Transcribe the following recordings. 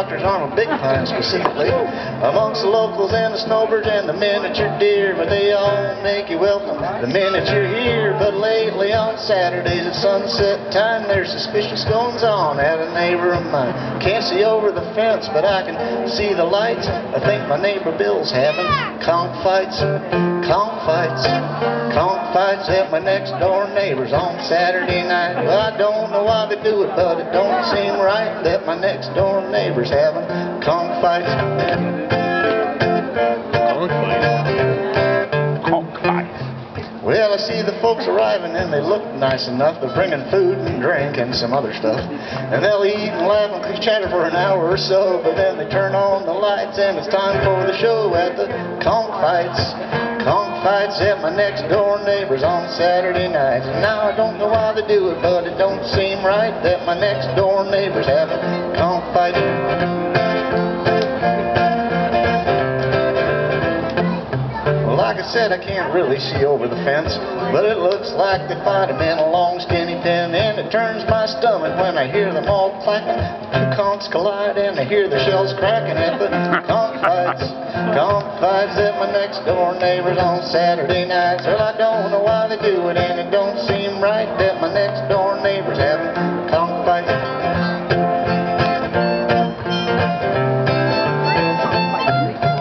doctors on a big pine specifically. Amongst the locals and the snowbirds and the miniature deer, but they all make you welcome the minute you're here. But lately on Saturdays at sunset time, there's suspicious goings on at a neighbor of mine. Can't see over the fence, but I can see the lights. I think my neighbor Bill's having conch fights at my next door neighbors on Saturday night. Well, I don't know why they do it, but it don't seem right that my next door neighbor's having conch fights. Well, I see the folks arriving and they look nice enough. They're bringing food and drink and some other stuff. And they'll eat and laugh and chatter for an hour or so, but then they turn on the lights and it's time for the show at the conch fights. Conch fights at my next door neighbors on Saturday nights. And now I don't know why they do it, but it don't seem right that my next door neighbors having conch fights. Like I said, I can't really see over the fence, but it looks like they fight them in a long skinny pen, and it turns my stomach when I hear them all clacking. Two conchs collide and I hear the shells cracking at the conch fights at my next door neighbors on Saturday nights. Well, I don't know why they do it, and it don't seem right that my next door neighbors having conch fights.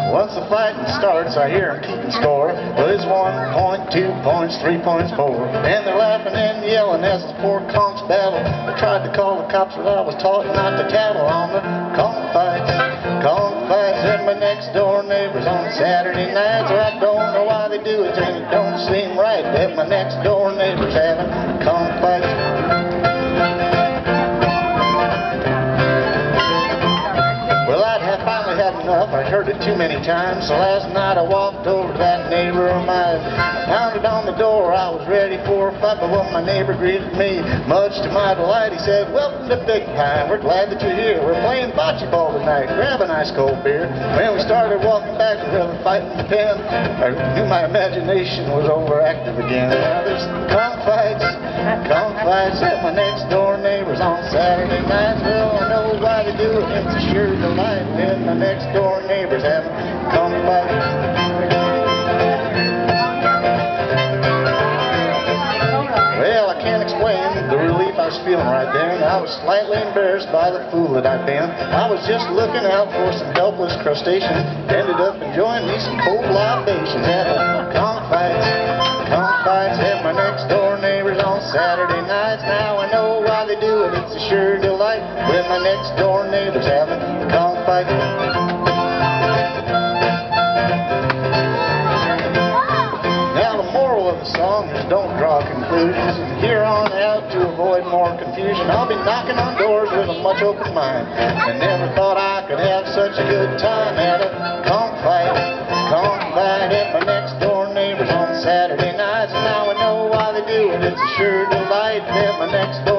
Once the fighting starts, I hear them keeping score. Well, it's 1 point, 2 points, 3 points, 4. And they're laughing and yelling as the poor conchs battle. I tried to call the cops, but I was taught not to tattle on the conch fights at my next door neighbors on Saturday nights. Well, I don't know why they do it, and it don't seem right that my next door neighbors having conch fights. I heard it too many times, so last night I walked over to that neighbor of mine. I pounded on the door, I was ready for a fight, but when my neighbor greeted me, much to my delight, he said, "Welcome to Big Pine, we're glad that you're here. We're playing bocce ball tonight. Grab a nice cold beer." When we started walking back to the fighting pen, I knew my imagination was overactive again. Now there's conch fights at my next door neighbors on Saturday nights. Well, I know why they do it, it's a sure delight when my next door neighbors having conch fights. Well, I can't explain the relief I was feeling right then. I was slightly embarrassed by the fool that I'd been. I was just looking out for some helpless crustaceans. Ended up enjoying me some cold libations at the conch fights at my next door neighbors on Saturday nights. Now I know why they do it. It's a sure delight when my next door neighbors having conch fights. The song is don't draw conclusions. From here on out, to avoid more confusion, I'll be knocking on doors with a much open mind. I never thought I could have such a good time at a conch fight at my next door neighbors on Saturday nights. And now I know why they do it. It's a sure delight at my next door